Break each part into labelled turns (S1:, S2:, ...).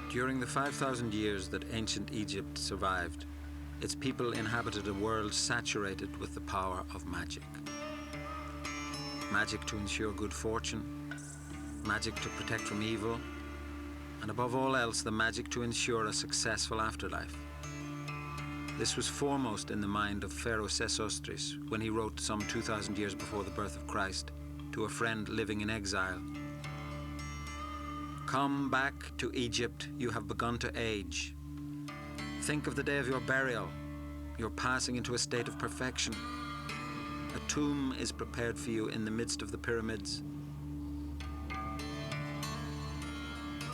S1: During the 5,000 years that ancient Egypt survived, its people inhabited a world saturated with the power of magic. Magic to ensure good fortune, magic to protect from evil, and above all else, the magic to ensure a successful afterlife. This was foremost in the mind of Pharaoh Sesostris when he wrote some 2,000 years before the birth of Christ to a friend living in exile. Come back to Egypt, you have begun to age. Think of the day of your burial. You're passing into a state of perfection. A tomb is prepared for you in the midst of the pyramids.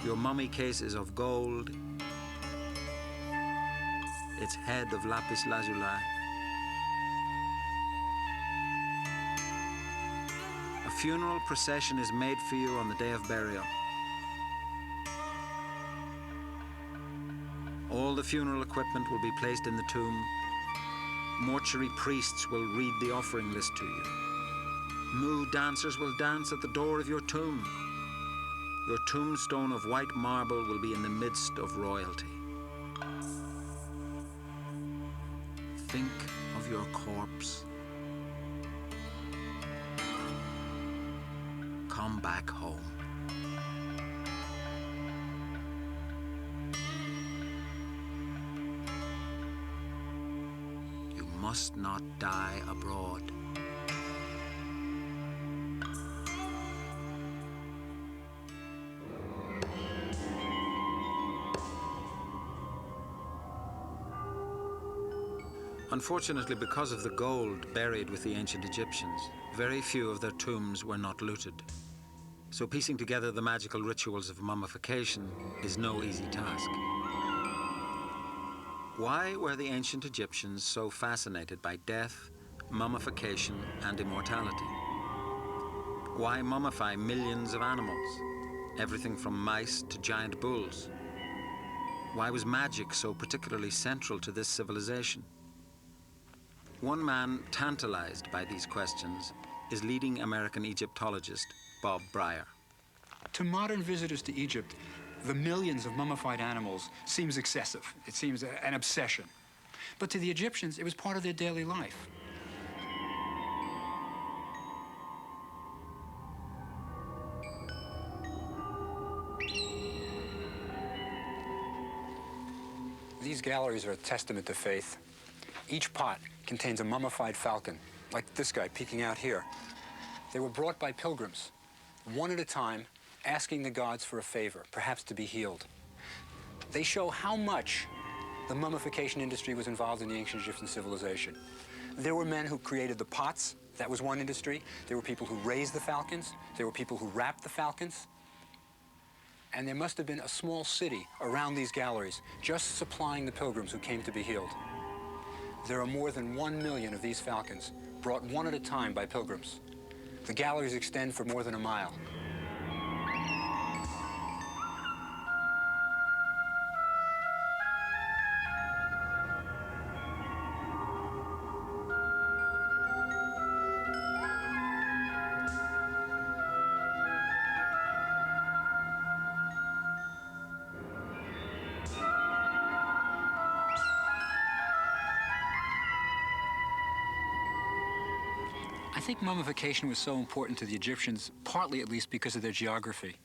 S1: Your mummy case is of gold, its head of lapis lazuli. A funeral procession is made for you on the day of burial. All the funeral equipment will be placed in the tomb. Mortuary priests will read the offering list to you. Moo dancers will dance at the door of your tomb. Your tombstone of white marble will be in the midst of royalty. Think of your corpse. Come back home. You must not die abroad. Unfortunately, because of the gold buried with the ancient Egyptians, very few of their tombs were not looted. So piecing together the magical rituals of mummification is no easy task. Why were the ancient Egyptians so fascinated by death, mummification, and immortality? Why mummify millions of animals, everything from mice to giant bulls? Why was magic so particularly central to this civilization? One man tantalized by these questions is leading American Egyptologist Bob Breyer.
S2: To modern visitors to Egypt, the millions of mummified animals seems excessive. It seems an obsession. But to the Egyptians, it was part of their daily life. These galleries are a testament to faith. Each pot contains a mummified falcon, like this guy peeking out here. They were brought by pilgrims, one at a time, asking the gods for a favor, perhaps to be healed. They show how much the mummification industry was involved in the ancient Egyptian civilization. There were men who created the pots. That was one industry. There were people who raised the falcons. There were people who wrapped the falcons. And there must have been a small city around these galleries just supplying the pilgrims who came to be healed. There are more than 1 million of these falcons, brought one at a time by pilgrims. The galleries extend for more than a mile. I think mummification was so important to the Egyptians, partly at least because of their geography.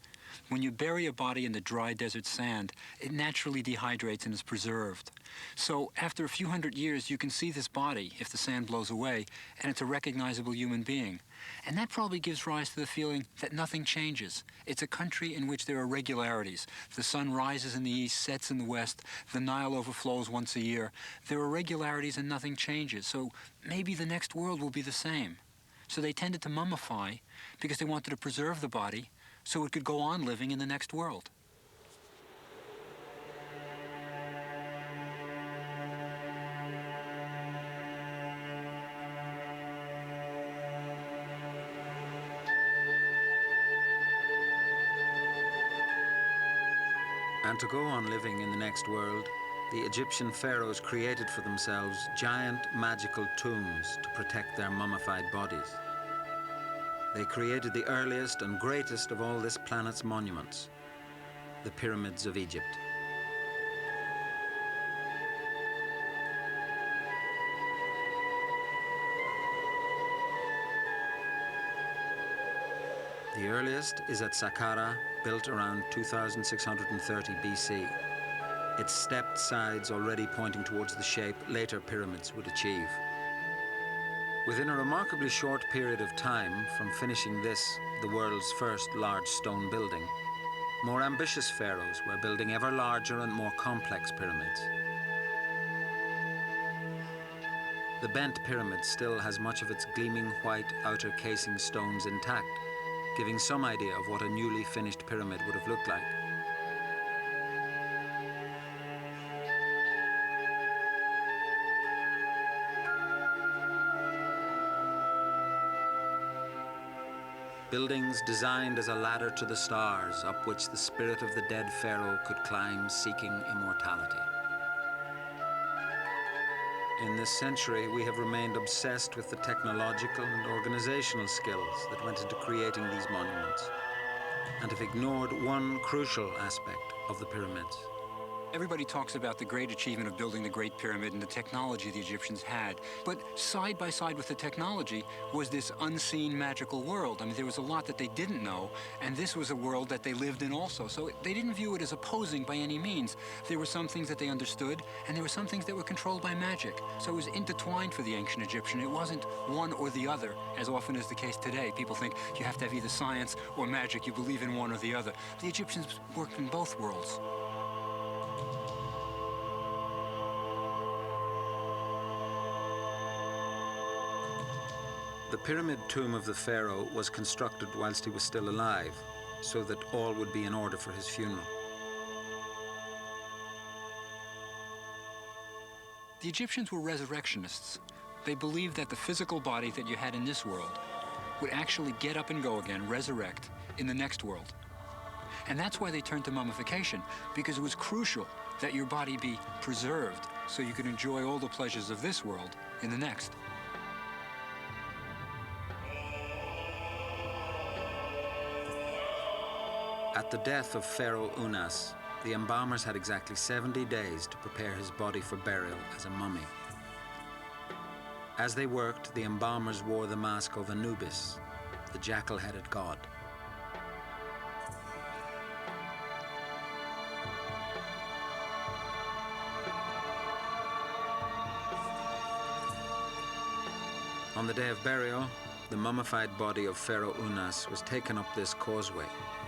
S2: When you bury a body in the dry desert sand, it naturally dehydrates and is preserved. So after a few hundred years, you can see this body if the sand blows away, and it's a recognizable human being. And that probably gives rise to the feeling that nothing changes. It's a country in which there are regularities. The sun rises in the east, sets in the west, the Nile overflows once a year. There are regularities and nothing changes, so maybe the next world will be the same. So they tended to mummify because they wanted to preserve the body so it could go on living in the next world.
S1: And to go on living in the next world, the Egyptian pharaohs created for themselves giant magical tombs to protect their mummified bodies. They created the earliest and greatest of all this planet's monuments, the pyramids of Egypt. The earliest is at Saqqara, built around 2630 BC. Its stepped sides already pointing towards the shape later pyramids would achieve. Within a remarkably short period of time from finishing this, the world's first large stone building, more ambitious pharaohs were building ever larger and more complex pyramids. The bent pyramid still has much of its gleaming white outer casing stones intact, giving some idea of what a newly finished pyramid would have looked like. Buildings designed as a ladder to the stars, up which the spirit of the dead pharaoh could climb, seeking immortality. In this century, we have remained obsessed with the technological and organizational skills that went into creating these monuments, and have ignored one crucial aspect of the pyramids.
S2: Everybody talks about the great achievement of building the Great Pyramid and the technology the Egyptians had. But side by side with the technology was this unseen magical world. I mean, there was a lot that they didn't know, and this was a world that they lived in also. So they didn't view it as opposing by any means. There were some things that they understood, and there were some things that were controlled by magic. So it was intertwined for the ancient Egyptian. It wasn't one or the other, as often is the case today. People think you have to have either science or magic. You believe in one or the other. The Egyptians worked in both worlds.
S1: The pyramid tomb of the pharaoh was constructed whilst he was still alive, so that all would be in order for his funeral.
S2: The Egyptians were resurrectionists. They believed that the physical body that you had in this world would actually get up and go again, resurrect, in the next world. And that's why they turned to mummification, because it was crucial that your body be preserved so you could enjoy all the pleasures of this world in the next.
S1: At the death of Pharaoh Unas, the embalmers had exactly 70 days to prepare his body for burial as a mummy. As they worked, the embalmers wore the mask of Anubis, the jackal-headed god. On the day of burial, the mummified body of Pharaoh Unas was taken up this causeway,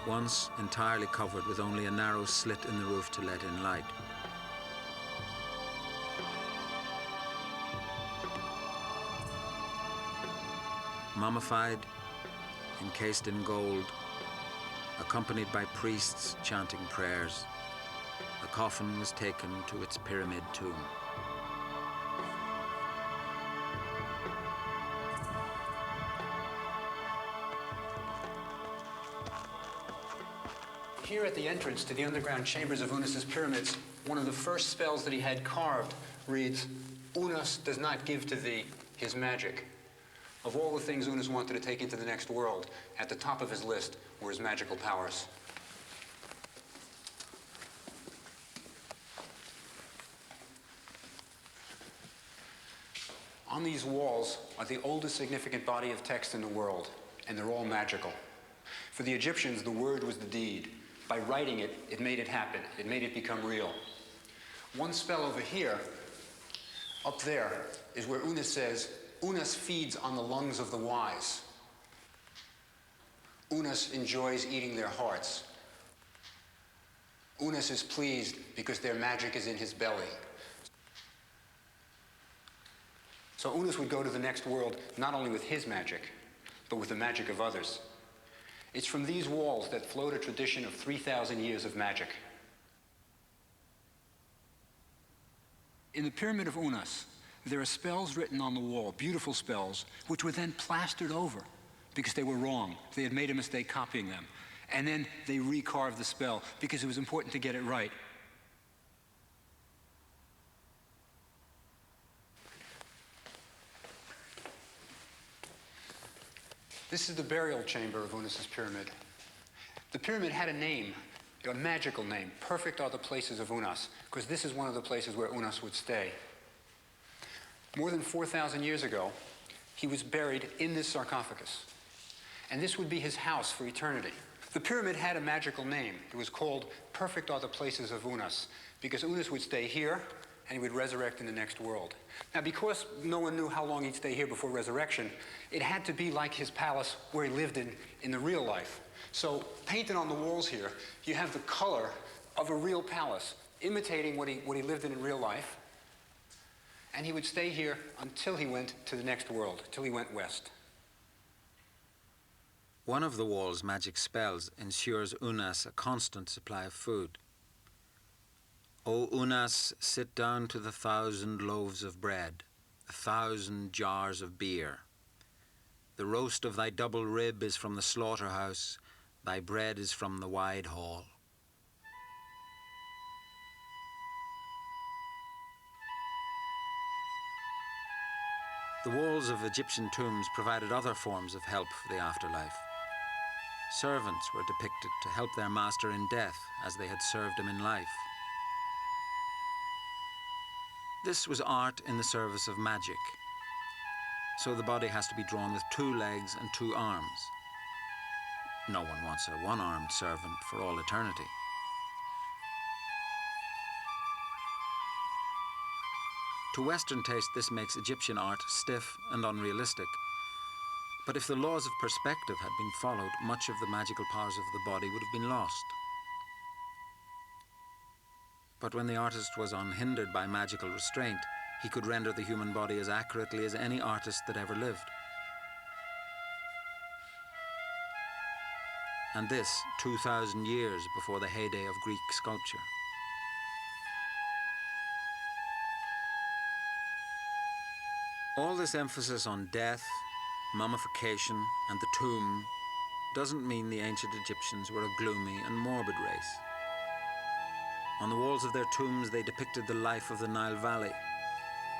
S1: once entirely covered with only a narrow slit in the roof to let in light. Mummified, encased in gold, accompanied by priests chanting prayers, the coffin was taken to its pyramid tomb.
S2: Here at the entrance to the underground chambers of Unus's pyramids, one of the first spells that he had carved reads, "Unus does not give to thee his magic." Of all the things Unus wanted to take into the next world, at the top of his list were his magical powers. On these walls are the oldest significant body of text in the world, and they're all magical. For the Egyptians, the word was the deed. By writing it, it made it happen. It made it become real. One spell over here, up there, is where Unus says, "Unus feeds on the lungs of the wise." Unus enjoys eating their hearts. Unus is pleased because their magic is in his belly. So Unus would go to the next world not only with his magic, but with the magic of others. It's from these walls that flowed a tradition of 3,000 years of magic. In the Pyramid of Unas, there are spells written on the wall, beautiful spells, which were then plastered over because they were wrong. They had made a mistake copying them. And then they recarved the spell because it was important to get it right. This is the burial chamber of Unus's pyramid. The pyramid had a name, a magical name. Perfect are the places of Unus, because this is one of the places where Unus would stay. More than 4,000 years ago, he was buried in this sarcophagus. and this would be his house for eternity. The pyramid had a magical name. It was called Perfect Are the Places of Unas, because Unas would stay here, and he would resurrect in the next world. Now, because no one knew how long he'd stay here before resurrection, it had to be like his palace where he lived in the real life. So, painted on the walls here, you have the color of a real palace, imitating what he lived in real life. And he would stay here until he went to the next world, till he went west.
S1: One of the wall's magic spells ensures Unas a constant supply of food. O Unas, sit down to the 1,000 loaves of bread, 1,000 jars of beer. The roast of thy double rib is from the slaughterhouse, thy bread is from the wide hall. The walls of Egyptian tombs provided other forms of help for the afterlife. Servants were depicted to help their master in death as they had served him in life. This was art in the service of magic. So the body has to be drawn with 2 legs and 2 arms. No one wants a one-armed servant for all eternity. To Western taste, this makes Egyptian art stiff and unrealistic. But if the laws of perspective had been followed, much of the magical powers of the body would have been lost. But when the artist was unhindered by magical restraint, he could render the human body as accurately as any artist that ever lived. And this 2,000 years before the heyday of Greek sculpture. All this emphasis on death, mummification, and the tomb doesn't mean the ancient Egyptians were a gloomy and morbid race. On the walls of their tombs, they depicted the life of the Nile Valley,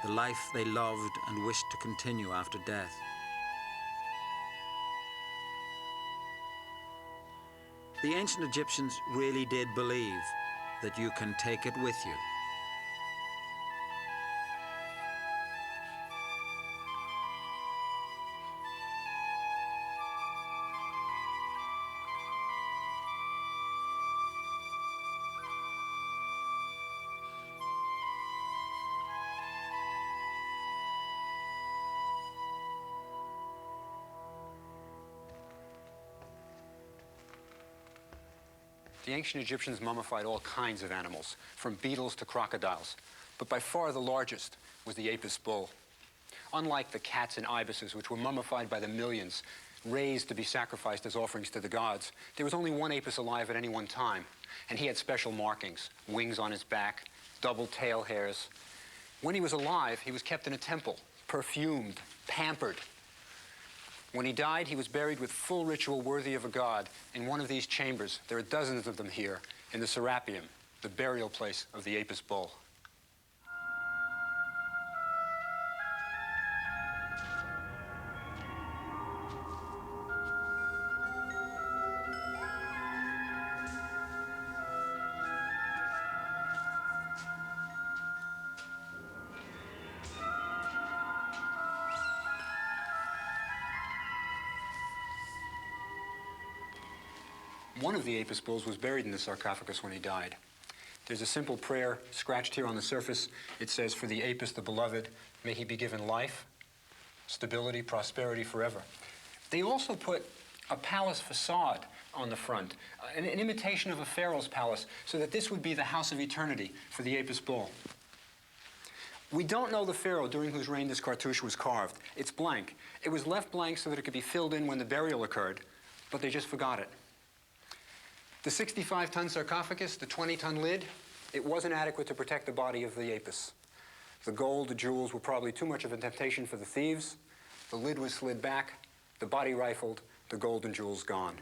S1: the life they loved and wished to continue after death. The ancient Egyptians really did believe that you can take it with you.
S2: The ancient Egyptians mummified all kinds of animals, from beetles to crocodiles. But by far the largest was the Apis bull. Unlike the cats and ibises, which were mummified by the millions, raised to be sacrificed as offerings to the gods, there was only one Apis alive at any one time, and he had special markings, wings on his back, double tail hairs. When he was alive, he was kept in a temple, perfumed, pampered. When he died, he was buried with full ritual worthy of a god in one of these chambers. There are dozens of them here in the Serapeum, the burial place of the Apis bull. One of the Apis bulls was buried in the sarcophagus when he died. There's a simple prayer scratched here on the surface. It says, "For the Apis, the beloved, may he be given life, stability, prosperity forever." They also put a palace facade on the front, an imitation of a pharaoh's palace, so that this would be the house of eternity for the Apis bull. We don't know the pharaoh during whose reign this cartouche was carved. It's blank. It was left blank so that it could be filled in when the burial occurred, but they just forgot it. The 65-ton sarcophagus, the 20-ton lid, it wasn't adequate to protect the body of the Apis. The gold, the jewels were probably too much of a temptation for the thieves. The lid was slid back, the body rifled, the gold and jewels gone.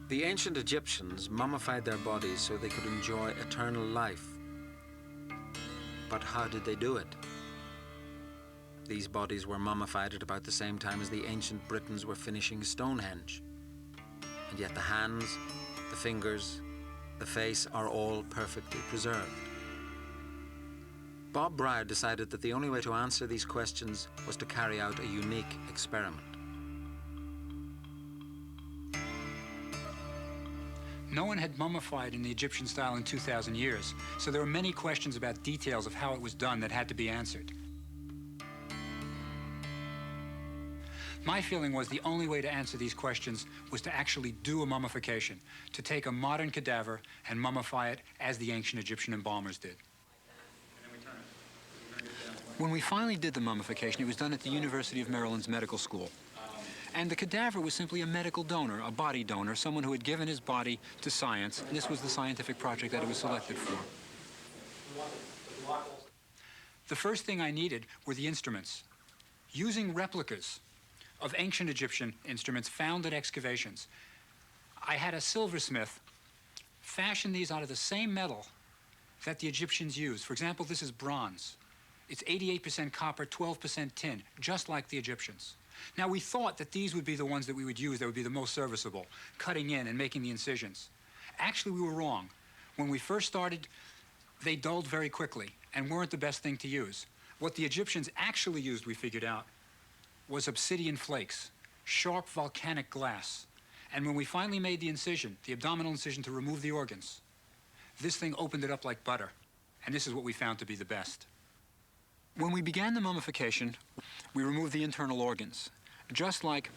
S1: The ancient Egyptians mummified their bodies so they could enjoy eternal life. But how did they do it? These bodies were mummified at about the same time as the ancient Britons were finishing Stonehenge. And yet the hands, the fingers, the face are all perfectly preserved. Bob Breyer decided that the only way to answer these questions was to carry out a unique experiment.
S2: No one had mummified in the Egyptian style in 2,000 years, so there were many questions about details of how it was done that had to be answered. My feeling was the only way to answer these questions was to actually do a mummification, to take a modern cadaver and mummify it as the ancient Egyptian embalmers did. When we finally did the mummification, it was done at the University of Maryland's medical school. And the cadaver was simply a medical donor, a body donor, someone who had given his body to science. And this was the scientific project that it was selected for. The first thing I needed were the instruments. Using replicas of ancient Egyptian instruments found at excavations, I had a silversmith fashion these out of the same metal that the Egyptians used. For example, this is bronze. It's 88% copper, 12% tin, just like the Egyptians. Now, we thought that these would be the ones that we would use that would be the most serviceable, cutting in and making the incisions. Actually, we were wrong. When we first started, they dulled very quickly and weren't the best thing to use. What the Egyptians actually used, we figured out, was obsidian flakes, sharp volcanic glass. And when we finally made the incision, the abdominal incision to remove the organs, this thing opened it up like butter. And this is what we found to be the best. When we began the mummification, we removed the internal organs. Just like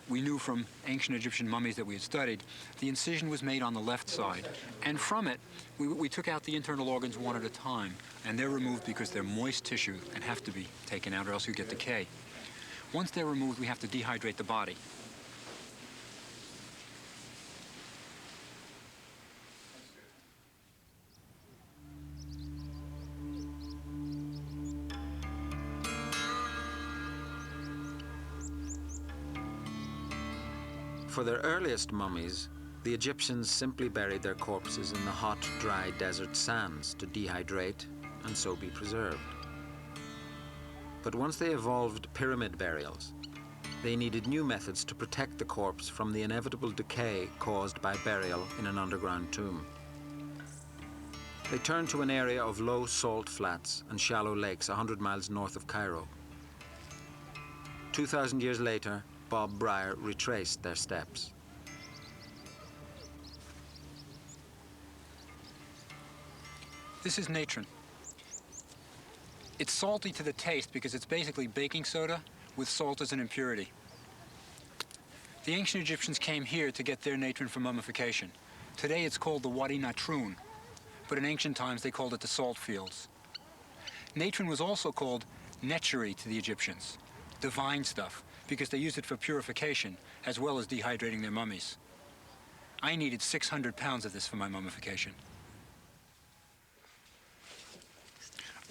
S2: we knew from ancient Egyptian mummies that we had studied, the incision was made on the left side. And from it, we took out the internal organs one at a time. And they're removed because they're moist tissue and have to be taken out or else you get decay. Once they're removed, we have to dehydrate the body.
S1: For their earliest mummies, the Egyptians simply buried their corpses in the hot, dry desert sands to dehydrate and so be preserved. But once they evolved pyramid burials, they needed new methods to protect the corpse from the inevitable decay caused by burial in an underground tomb. They turned to an area of low salt flats and shallow lakes 100 miles north of Cairo. 2,000 years later, Bob Breyer retraced their steps.
S2: This is natron. It's salty to the taste because it's basically baking soda with salt as an impurity. The ancient Egyptians came here to get their natron for mummification. Today it's called the Wadi Natrun, but in ancient times they called it the salt fields. Natron was also called netchery to the Egyptians, divine stuff, because they used it for purification as well as dehydrating their mummies. I needed 600 pounds of this for my mummification.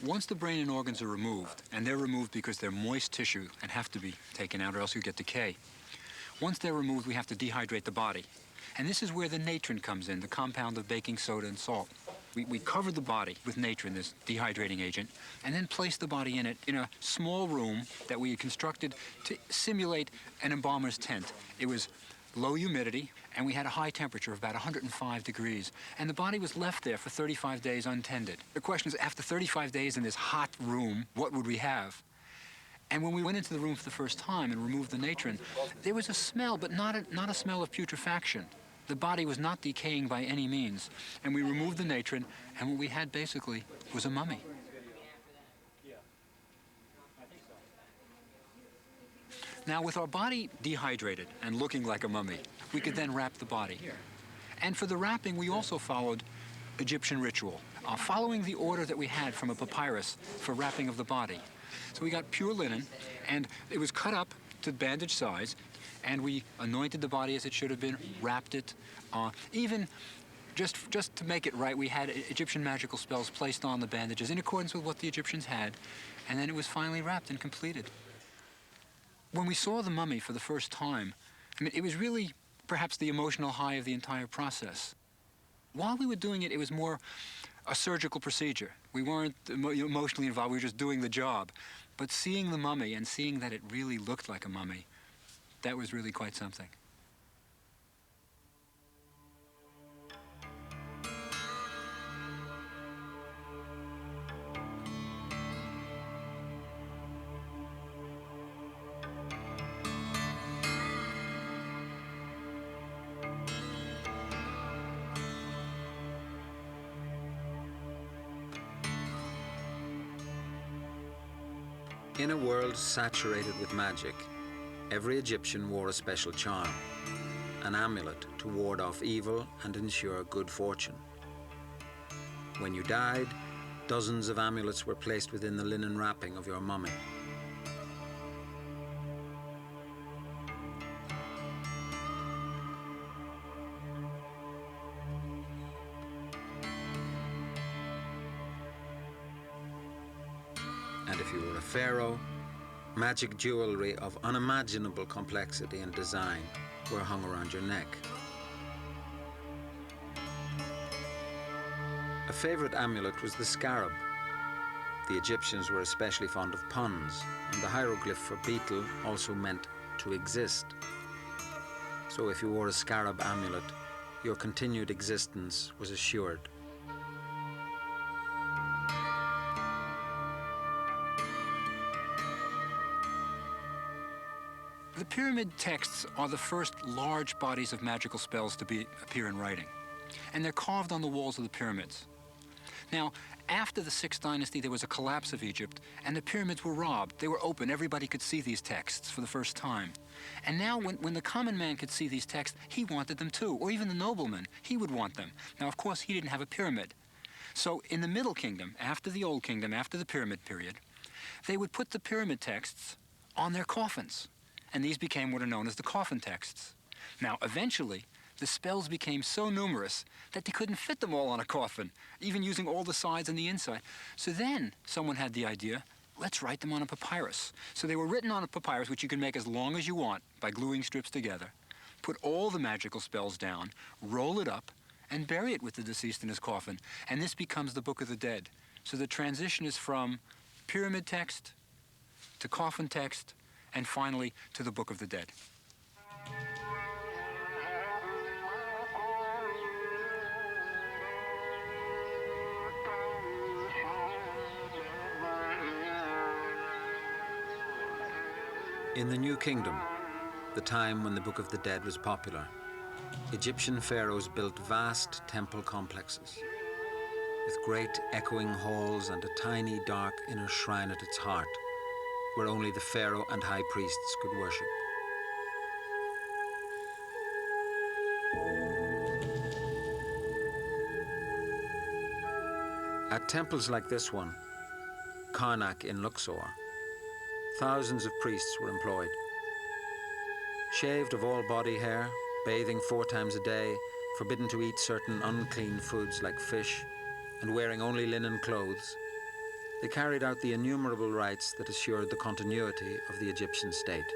S2: Once the brain and organs are removed, and they're removed because they're moist tissue and have to be taken out or else you get decay, once they're removed, we have to dehydrate the body. And this is where the natron comes in, the compound of baking soda and salt. We covered the body with natron, this dehydrating agent, and then placed the body in it in a small room that we had constructed to simulate an embalmer's tent. It was low humidity, and we had a high temperature of about 105 degrees. And the body was left there for 35 days untended. The question is, after 35 days in this hot room, what would we have? And when we went into the room for the first time and removed the natron, there was a smell, but not a smell of putrefaction. The body was not decaying by any means. And we removed the natron, and what we had basically was a mummy. Now, with our body dehydrated and looking like a mummy, we could then wrap the body. And for the wrapping, we also followed Egyptian ritual, following the order that we had from a papyrus for wrapping of the body. So we got pure linen, and it was cut up to bandage size, and we anointed the body as it should have been, wrapped it. Even just to make it right, we had Egyptian magical spells placed on the bandages in accordance with what the Egyptians had, and then it was finally wrapped and completed. When we saw the mummy for the first time, I mean, it was really perhaps the emotional high of the entire process. While we were doing it, it was more a surgical procedure. We weren't emotionally involved, we were just doing the job. But seeing the mummy and seeing that it really looked like a mummy, that was really quite something.
S1: In a world saturated with magic, every Egyptian wore a special charm, an amulet to ward off evil and ensure good fortune. When you died, dozens of amulets were placed within the linen wrapping of your mummy. And if you were a pharaoh, magic jewelry of unimaginable complexity and design were hung around your neck. A favorite amulet was the scarab. The Egyptians were especially fond of puns, and the hieroglyph for beetle also meant to exist. So if you wore a scarab amulet, your continued existence was assured.
S2: The pyramid texts are the first large bodies of magical spells to appear in writing, and they're carved on the walls of the pyramids. Now, after the 6th dynasty, there was a collapse of Egypt, and the pyramids were robbed. They were open. Everybody could see these texts for the first time. And now, when the common man could see these texts, he wanted them too, or even the nobleman. He would want them. Now, of course, he didn't have a pyramid. So in the Middle Kingdom, after the Old Kingdom, after the pyramid period, they would put the pyramid texts on their coffins. And these became what are known as the coffin texts. Now, eventually, the spells became so numerous that they couldn't fit them all on a coffin, even using all the sides and the inside. So then someone had the idea, let's write them on a papyrus. So they were written on a papyrus, which you can make as long as you want by gluing strips together, put all the magical spells down, roll it up, and bury it with the deceased in his coffin. And this becomes the Book of the Dead. So the transition is from pyramid text to coffin text, and finally to the Book of the Dead.
S1: In the New Kingdom, the time when the Book of the Dead was popular, Egyptian pharaohs built vast temple complexes with great echoing halls and a tiny, dark inner shrine at its heart, where only the pharaoh and high priests could worship. At temples like this one, Karnak in Luxor, thousands of priests were employed. Shaved of all body hair, bathing 4 times a day, forbidden to eat certain unclean foods like fish, and wearing only linen clothes, they carried out the innumerable rites that assured the continuity of the Egyptian state.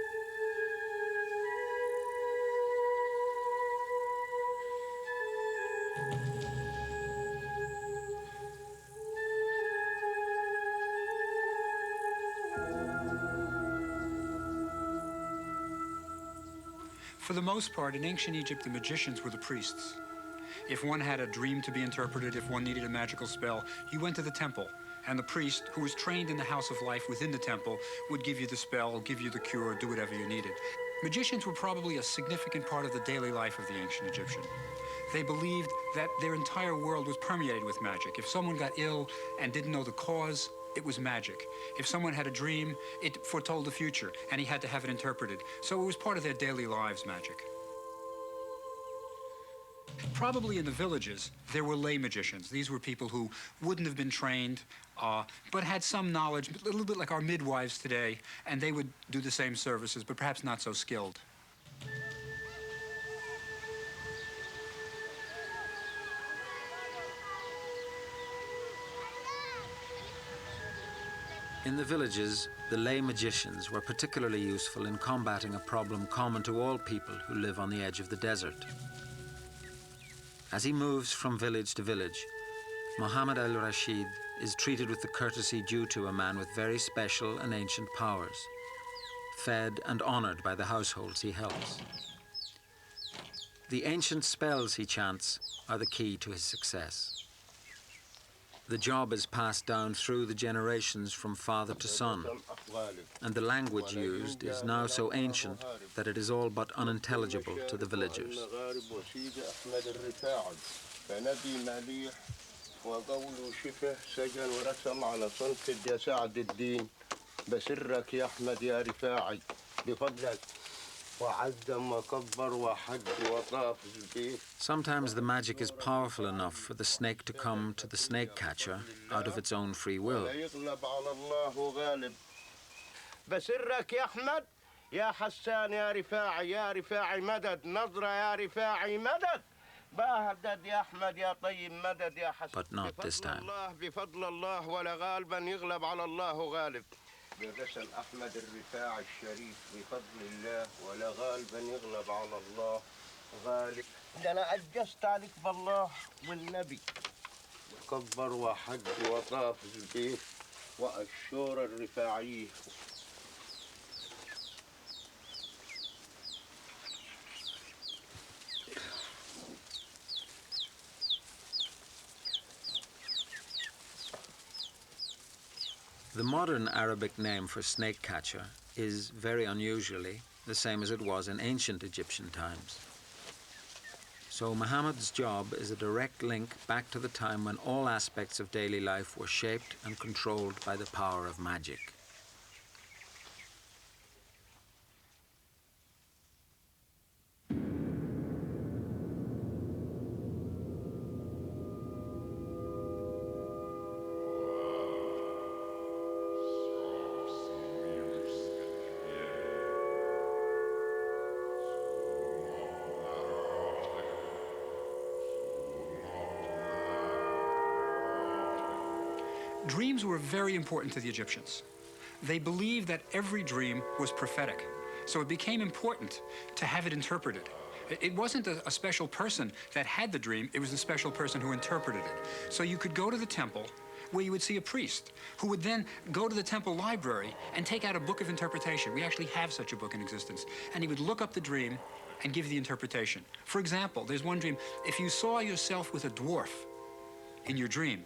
S2: For the most part, in ancient Egypt, the magicians were the priests. If one had a dream to be interpreted, if one needed a magical spell, you went to the temple, and the priest, who was trained in the house of life within the temple, would give you the spell, give you the cure, do whatever you needed. Magicians were probably a significant part of the daily life of the ancient Egyptian. They believed that their entire world was permeated with magic. If someone got ill and didn't know the cause, it was magic. If someone had a dream, it foretold the future, and he had to have it interpreted. So it was part of their daily lives, magic. Probably in the villages, there were lay magicians. These were people who wouldn't have been trained, but had some knowledge, a little bit like our midwives today, and they would do the same services, but perhaps not so skilled.
S1: In the villages, the lay magicians were particularly useful in combating a problem common to all people who live on the edge of the desert. As he moves from village to village, Mohammed al-Rashid is treated with the courtesy due to a man with very special and ancient powers, fed and honored by the households he helps. The ancient spells he chants are the key to his success. The job is passed down through the generations from father to son, and the language used is now so ancient that it is all but unintelligible to the villagers.
S3: بسرك يا أحمد يا رفاعي بفضلك وعزم وكبر وحج وطاف البيت.
S1: Sometimes the magic is powerful enough for the snake to come to the snake catcher out of its own free will.
S3: يغلب على الله غالب. بسرك يا أحمد يا حسان يا رفاعي يا رفاعي مدد نظرة يا رفاعي مدد بهدد يا أحمد يا طيب مدد يا حسن.
S1: But not this time.
S3: بفضل الله ولا غالبا يغلب على الله غالب. بغسل أحمد الرفاعي الشريف بفضل الله ولا غالبا يغلب على الله غالب. ده أنا أجزت عليك بالله والنبي. كبر وحج وطاف البيت وأشور الرفاعي.
S1: The modern Arabic name for snake catcher is, very unusually, the same as it was in ancient Egyptian times. So Muhammad's job is a direct link back to the time when all aspects of daily life were shaped and controlled by the power of magic.
S2: Dreams were very important to the Egyptians. They believed that every dream was prophetic, so it became important to have it interpreted. It wasn't a special person that had the dream, it was the special person who interpreted it. So you could go to the temple where you would see a priest who would then go to the temple library and take out a book of interpretation. We actually have such a book in existence. And he would look up the dream and give the interpretation. For example, there's one dream, if you saw yourself with a dwarf in your dream,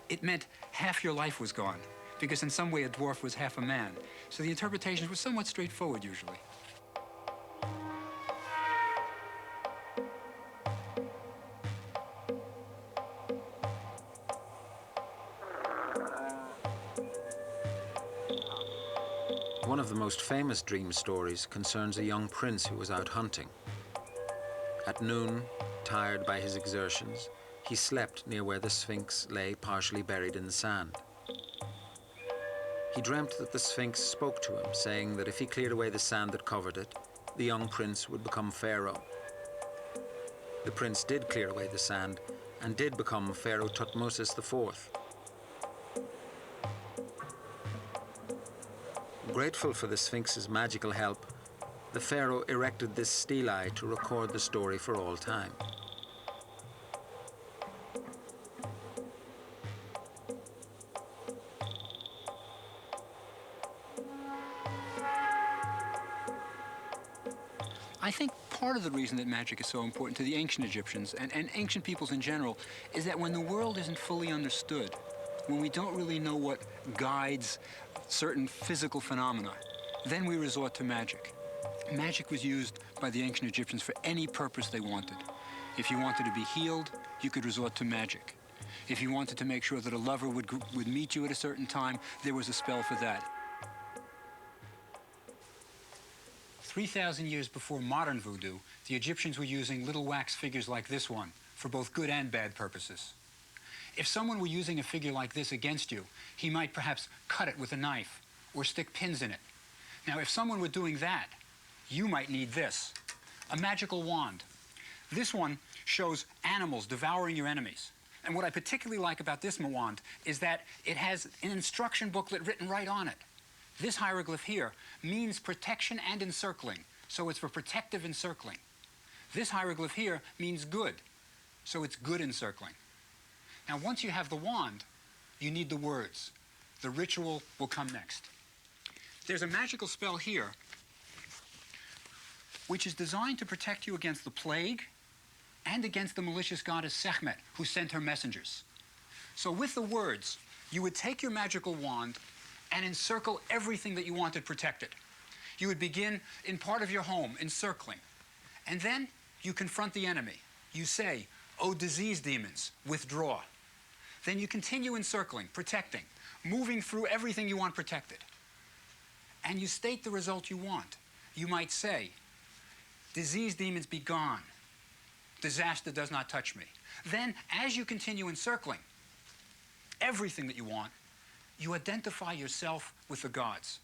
S2: it meant half your life was gone, because in some way a dwarf was half a man. So the interpretations were somewhat straightforward usually.
S1: One of the most famous dream stories concerns a young prince who was out hunting. At noon, tired by his exertions, he slept near where the Sphinx lay partially buried in the sand. He dreamt that the Sphinx spoke to him, saying that if he cleared away the sand that covered it, the young prince would become pharaoh. The prince did clear away the sand and did become Pharaoh Thutmose IV. Grateful for the Sphinx's magical help, the pharaoh erected this stele to record the story for all time.
S2: I think part of the reason that magic is so important to the ancient Egyptians and ancient peoples in general is that when the world isn't fully understood, when we don't really know what guides certain physical phenomena, then we resort to magic. Magic was used by the ancient Egyptians for any purpose they wanted. If you wanted to be healed, you could resort to magic. If you wanted to make sure that a lover would meet you at a certain time, there was a spell for that. 3,000 years before modern voodoo, the Egyptians were using little wax figures like this one for both good and bad purposes. If someone were using a figure like this against you, he might perhaps cut it with a knife or stick pins in it. Now, if someone were doing that, you might need this, a magical wand. This one shows animals devouring your enemies. And what I particularly like about this wand is that it has an instruction booklet written right on it. This hieroglyph here means protection and encircling, so it's for protective encircling. This hieroglyph here means good, so it's good encircling. Now, once you have the wand, you need the words. The ritual will come next. There's a magical spell here, which is designed to protect you against the plague and against the malicious goddess Sekhmet, who sent her messengers. So with the words, you would take your magical wand and encircle everything that you wanted protected. You would begin in part of your home, encircling. And then you confront the enemy. You say, "O disease demons, withdraw." Then you continue encircling, protecting, moving through everything you want protected. and you state the result you want. You might say, disease demons be gone. Disaster does not touch me. Then, as you continue encircling everything that you want, you identify yourself with the gods.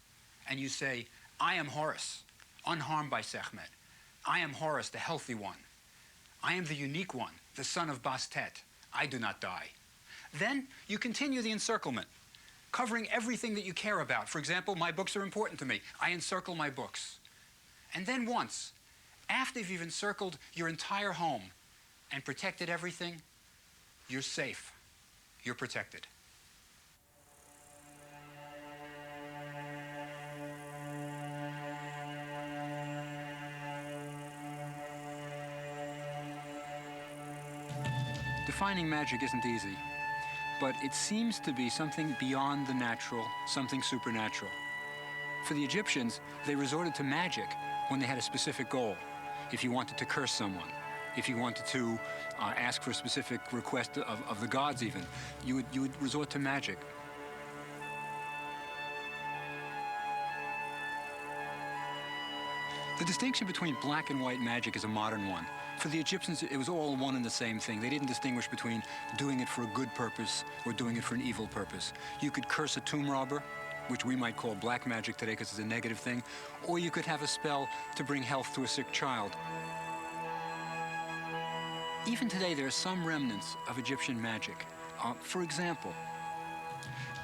S2: And you say, I am Horus, unharmed by Sekhmet. I am Horus, the healthy one. I am the unique one, the son of Bastet. I do not die. Then you continue the encirclement, covering everything that you care about. For example, my books are important to me. I encircle my books. And then once, after you've encircled your entire home and protected everything, you're safe. You're protected. Defining magic isn't easy, but it seems to be something beyond the natural, something supernatural. For the Egyptians, they resorted to magic when they had a specific goal. If you wanted to curse someone, if you wanted to ask for a specific request of the gods even, you would resort to magic. The distinction between black and white magic is a modern one. For the Egyptians, it was all one and the same thing. They didn't distinguish between doing it for a good purpose or doing it for an evil purpose. You could curse a tomb robber, which we might call black magic today because it's a negative thing, or you could have a spell to bring health to a sick child. Even today, there are some remnants of Egyptian magic. For example,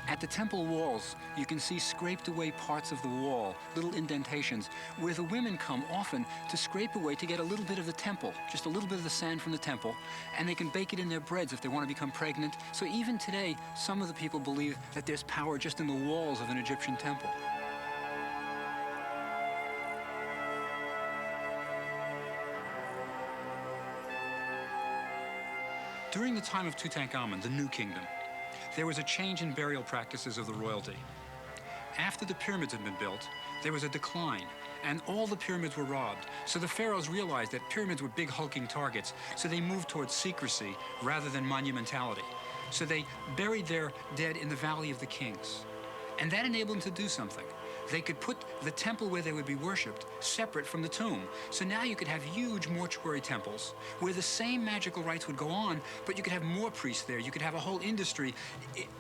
S2: at the temple walls, you can see scraped away parts of the wall, little indentations, where the women come often to scrape away to get a little bit of the temple, just a little bit of the sand from the temple, and they can bake it in their breads if they want to become pregnant. So even today, some of the people believe that there's power just in the walls of an Egyptian temple. During the time of Tutankhamun, the New Kingdom, there was a change in burial practices of the royalty. After the pyramids had been built, there was a decline, and all the pyramids were robbed. So the pharaohs realized that pyramids were big hulking targets, so they moved towards secrecy rather than monumentality. So they buried their dead in the Valley of the Kings. And that enabled them to do something. They could put the temple where they would be worshipped separate from the tomb. So now you could have huge mortuary temples where the same magical rites would go on, but you could have more priests there. You could have a whole industry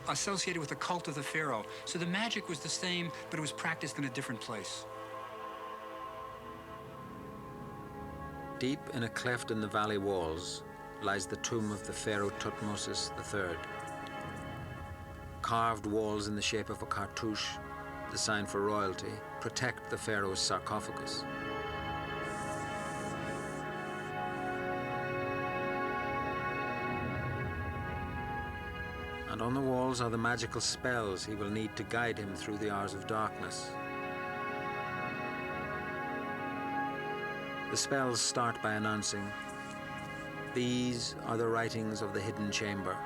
S2: associated with the cult of the pharaoh. So the magic was the same, but it was practiced in a different place.
S1: Deep in a cleft in the valley walls lies the tomb of the pharaoh Thutmose III. Carved walls in the shape of a cartouche, the sign for royalty, protect the pharaoh's sarcophagus. And on the walls are the magical spells he will need to guide him through the hours of darkness. The spells start by announcing, "These are the writings of the hidden chamber.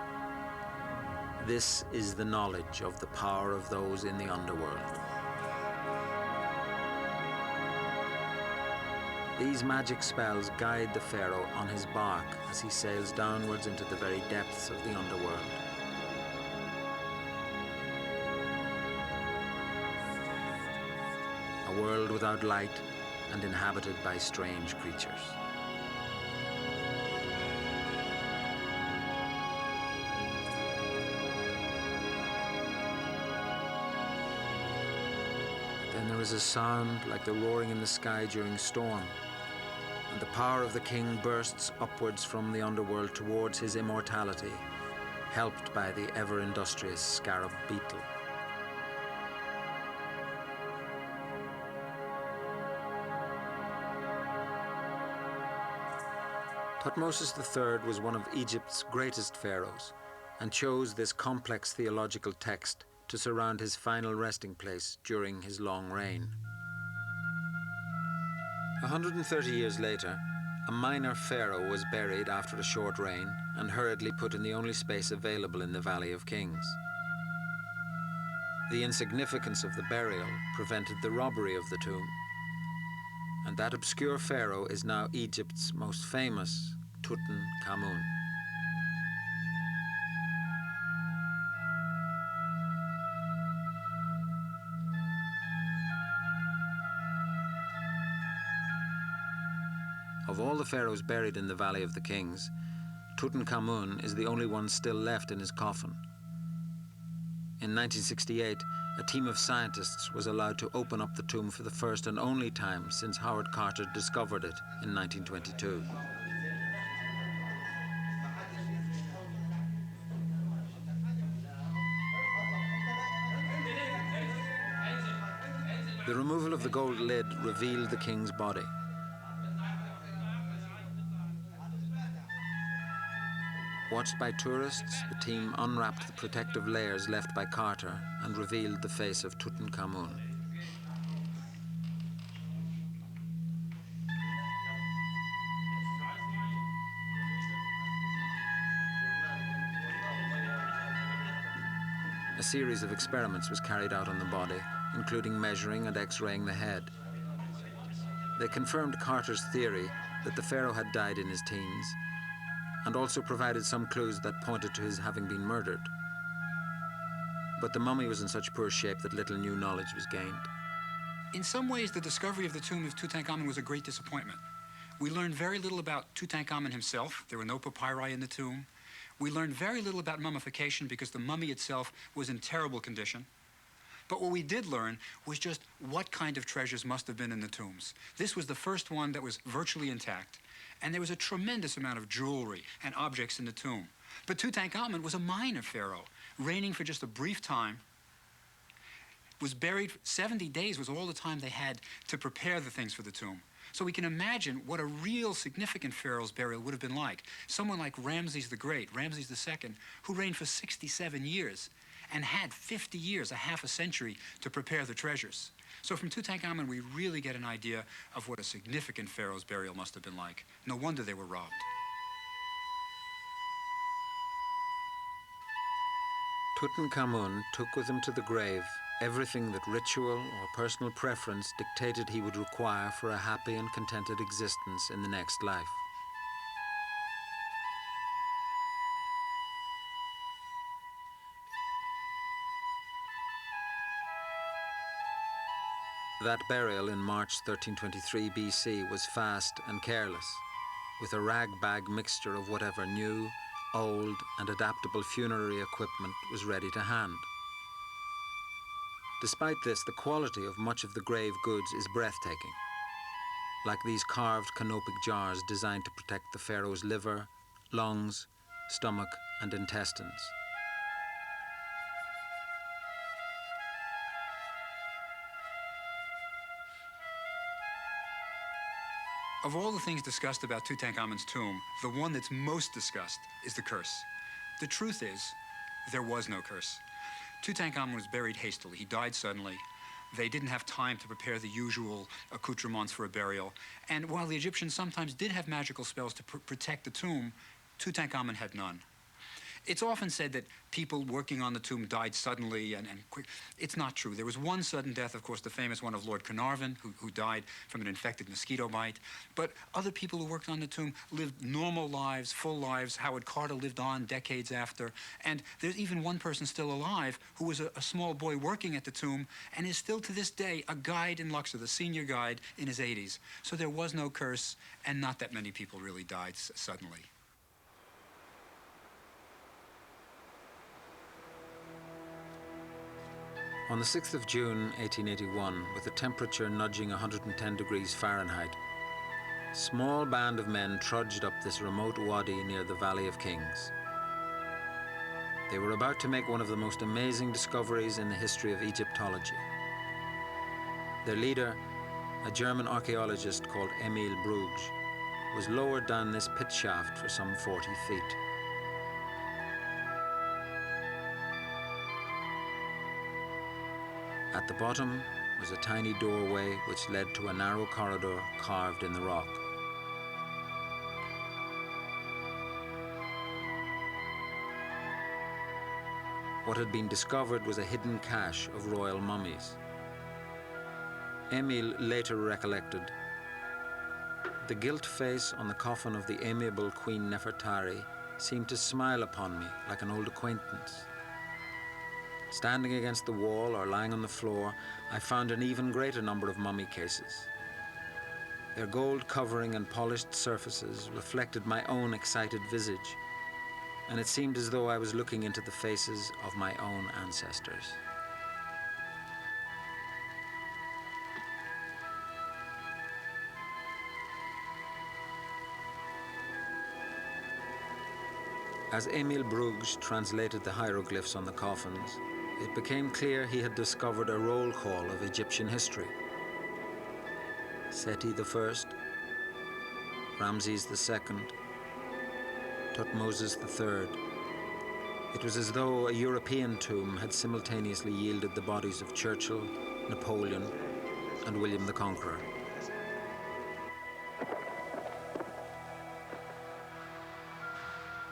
S1: This is the knowledge of the power of those in the underworld." These magic spells guide the pharaoh on his bark as he sails downwards into the very depths of the underworld. A world without light and inhabited by strange creatures. Then there is a sound like the roaring in the sky during storm, and the power of the king bursts upwards from the underworld towards his immortality, helped by the ever-industrious scarab beetle. Thutmose III was one of Egypt's greatest pharaohs and chose this complex theological text to surround his final resting place during his long reign. 130 years later, a minor pharaoh was buried after a short reign and hurriedly put in the only space available in the Valley of Kings. The insignificance of the burial prevented the robbery of the tomb, and that obscure pharaoh is now Egypt's most famous, Tutankhamun. Of all the pharaohs buried in the Valley of the Kings, Tutankhamun is the only one still left in his coffin. In 1968, a team of scientists was allowed to open up the tomb for the first and only time since Howard Carter discovered it in 1922. The removal of the gold lid revealed the king's body. Watched by tourists, the team unwrapped the protective layers left by Carter and revealed the face of Tutankhamun. A series of experiments was carried out on the body, including measuring and X-raying the head. They confirmed Carter's theory that the pharaoh had died in his teens, and also provided some clues that pointed to his having been murdered. But the mummy was in such poor shape that little new knowledge was gained.
S2: In some ways, the discovery of the tomb of Tutankhamun was a great disappointment. We learned very little about Tutankhamun himself. There were no papyri in the tomb. We learned very little about mummification because the mummy itself was in terrible condition. But what we did learn was just what kind of treasures must have been in the tombs. This was the first one that was virtually intact, and there was a tremendous amount of jewelry and objects in the tomb. But Tutankhamun was a minor pharaoh, reigning for just a brief time, was buried 70 days was all the time they had to prepare the things for the tomb. So we can imagine what a real significant pharaoh's burial would have been like. Someone like Ramses the Great, Ramses II, who reigned for 67 years and had 50 years, a half a century, to prepare the treasures. So from Tutankhamun, we really get an idea of what a significant pharaoh's burial must have been like. No wonder they were robbed.
S1: Tutankhamun took with him to the grave everything that ritual or personal preference dictated he would require for a happy and contented existence in the next life. That burial in March 1323 BC was fast and careless, with a rag-bag mixture of whatever new, old, and adaptable funerary equipment was ready to hand. Despite this, the quality of much of the grave goods is breathtaking, like these carved canopic jars designed to protect the pharaoh's liver, lungs, stomach, and intestines.
S2: Of all the things discussed about Tutankhamun's tomb, the one that's most discussed is the curse. The truth is, there was no curse. Tutankhamun was buried hastily. He died suddenly. They didn't have time to prepare the usual accoutrements for a burial. And while the Egyptians sometimes did have magical spells to protect the tomb, Tutankhamun had none. It's often said that people working on the tomb died suddenly and quick. It's not true. There was one sudden death, of course, the famous one of Lord Carnarvon, who died from an infected mosquito bite. But other people who worked on the tomb lived normal lives, full lives. Howard Carter lived on decades after. And there's even one person still alive who was a small boy working at the tomb and is still to this day a guide in Luxor, the senior guide in his 80s. So there was no curse, and not that many people really died suddenly.
S1: On the 6th of June, 1881, with the temperature nudging 110 degrees Fahrenheit, a small band of men trudged up this remote wadi near the Valley of Kings. They were about to make one of the most amazing discoveries in the history of Egyptology. Their leader, a German archaeologist called Emil Bruges, was lowered down this pit shaft for some 40 feet. At the bottom was a tiny doorway which led to a narrow corridor carved in the rock. What had been discovered was a hidden cache of royal mummies. Emil later recollected, "The gilt face on the coffin of the amiable Queen Nefertari seemed to smile upon me like an old acquaintance. Standing against the wall or lying on the floor, I found an even greater number of mummy cases. Their gold covering and polished surfaces reflected my own excited visage, and it seemed as though I was looking into the faces of my own ancestors. As Emil Bruges translated the hieroglyphs on the coffins, it became clear he had discovered a roll call of Egyptian history. Seti I, Ramses II, Tutmosis III. It was as though a European tomb had simultaneously yielded the bodies of Churchill, Napoleon, and William the Conqueror.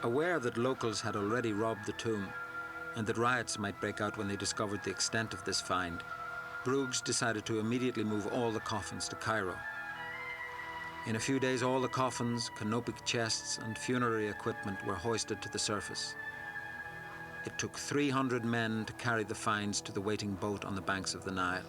S1: Aware that locals had already robbed the tomb, and that riots might break out when they discovered the extent of this find, Bruges decided to immediately move all the coffins to Cairo. In a few days, all the coffins, canopic chests, and funerary equipment were hoisted to the surface. It took 300 men to carry the finds to the waiting boat on the banks of the Nile.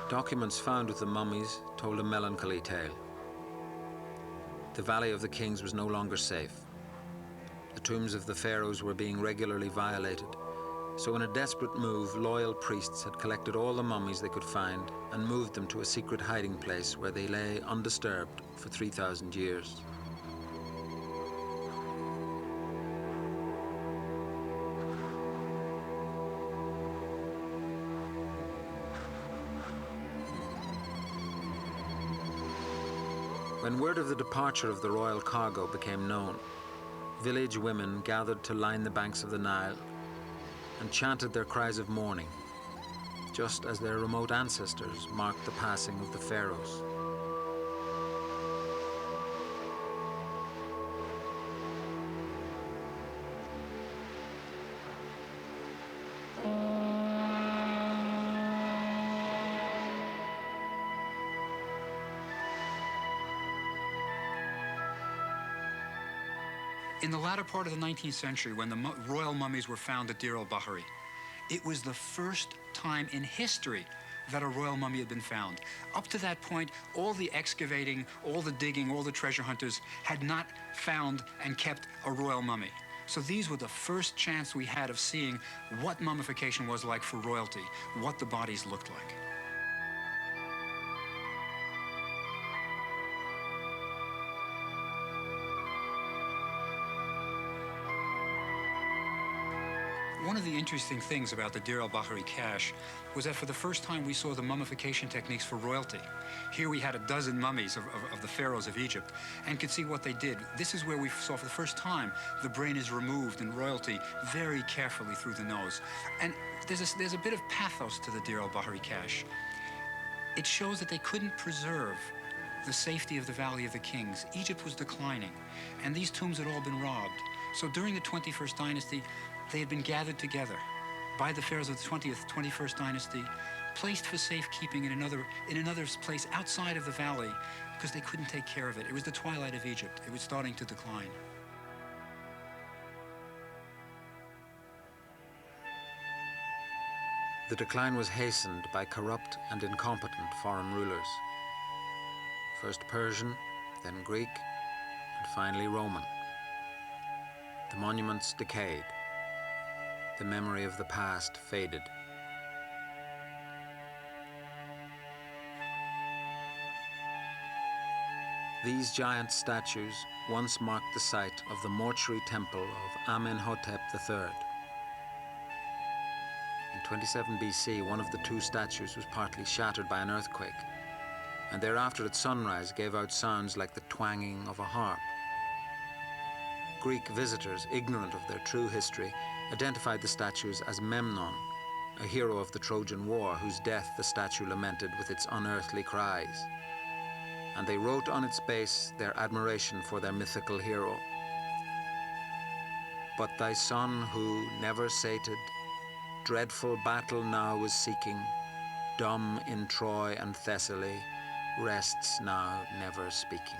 S1: Documents found with the mummies told a melancholy tale. The Valley of the Kings was no longer safe. The tombs of the pharaohs were being regularly violated, so in a desperate move, loyal priests had collected all the mummies they could find and moved them to a secret hiding place where they lay undisturbed for 3,000 years. When word of the departure of the royal cargo became known, village women gathered to line the banks of the Nile and chanted their cries of mourning, just as their remote ancestors marked the passing of the pharaohs.
S2: In the latter part of the 19th century, when the royal mummies were found at Deir el-Bahari, it was the first time in history that a royal mummy had been found. Up to that point, all the excavating, all the digging, all the treasure hunters had not found and kept a royal mummy. So these were the first chance we had of seeing what mummification was like for royalty, what the bodies looked like. One of the interesting things about the Deir el-Bahari cache was that for the first time we saw the mummification techniques for royalty. Here we had a dozen mummies of the pharaohs of Egypt and could see what they did. This is where we saw for the first time the brain is removed in royalty very carefully through the nose. And there's a bit of pathos to the Deir el-Bahari cache. It shows that they couldn't preserve the safety of the Valley of the Kings. Egypt was declining, and these tombs had all been robbed. So during the 21st dynasty, they had been gathered together by the pharaohs of the 20th, 21st dynasty, placed for safekeeping in another place outside of the valley because they couldn't take care of it. It was the twilight of Egypt. It was starting to decline.
S1: The decline was hastened by corrupt and incompetent foreign rulers. First Persian, then Greek, and finally Roman. The monuments decayed. The memory of the past faded. These giant statues once marked the site of the mortuary temple of Amenhotep III. In 27 BC, one of the two statues was partly shattered by an earthquake, and thereafter at sunrise gave out sounds like the twanging of a harp. Greek visitors, ignorant of their true history, identified the statues as Memnon, a hero of the Trojan War whose death the statue lamented with its unearthly cries. And they wrote on its base their admiration for their mythical hero. But thy son who, never sated, dreadful battle now was seeking, dumb in Troy and Thessaly, rests now never speaking.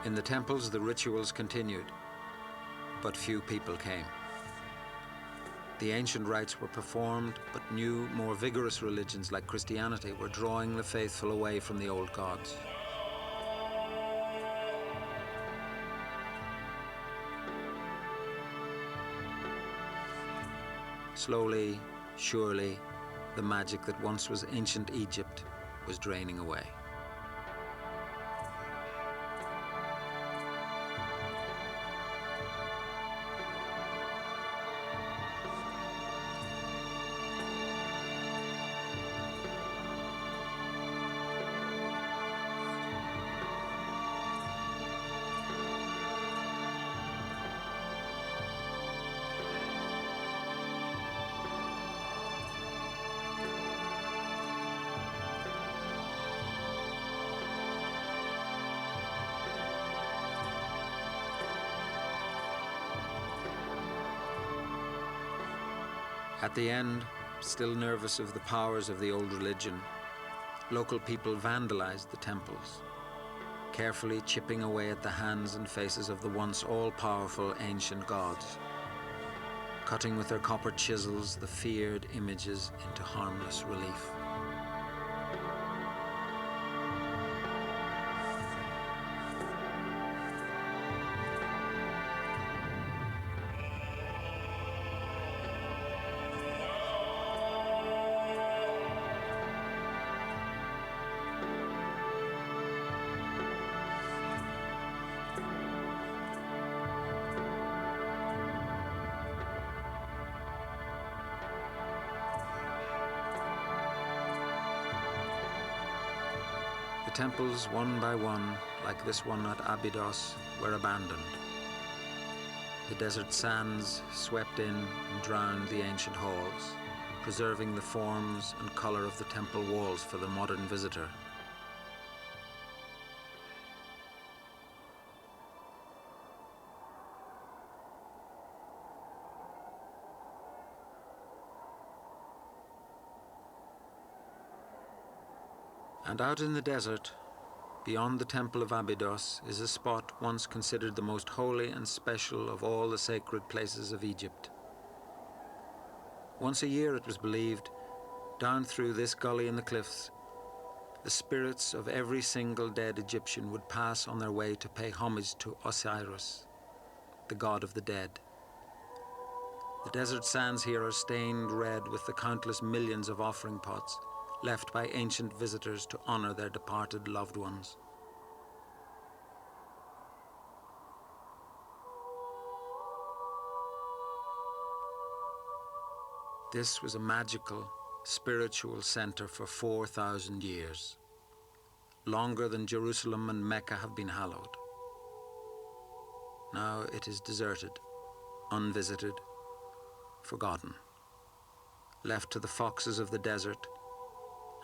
S1: In the temples, the rituals continued, but few people came. The ancient rites were performed, but new, more vigorous religions like Christianity were drawing the faithful away from the old gods. Slowly, surely, the magic that once was ancient Egypt was draining away. At the end, still nervous of the powers of the old religion, local people vandalized the temples, carefully chipping away at the hands and faces of the once all-powerful ancient gods, cutting with their copper chisels the feared images into harmless relief. The temples, one by one, like this one at Abydos, were abandoned. The desert sands swept in and drowned the ancient halls, preserving the forms and color of the temple walls for the modern visitor. And out in the desert, beyond the temple of Abydos, is a spot once considered the most holy and special of all the sacred places of Egypt. Once a year, it was believed, down through this gully in the cliffs, the spirits of every single dead Egyptian would pass on their way to pay homage to Osiris, the god of the dead. The desert sands here are stained red with the countless millions of offering pots left by ancient visitors to honor their departed loved ones. This was a magical, spiritual center for 4,000 years, longer than Jerusalem and Mecca have been hallowed. Now it is deserted, unvisited, forgotten, left to the foxes of the desert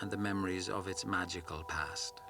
S1: and the memories of its magical past.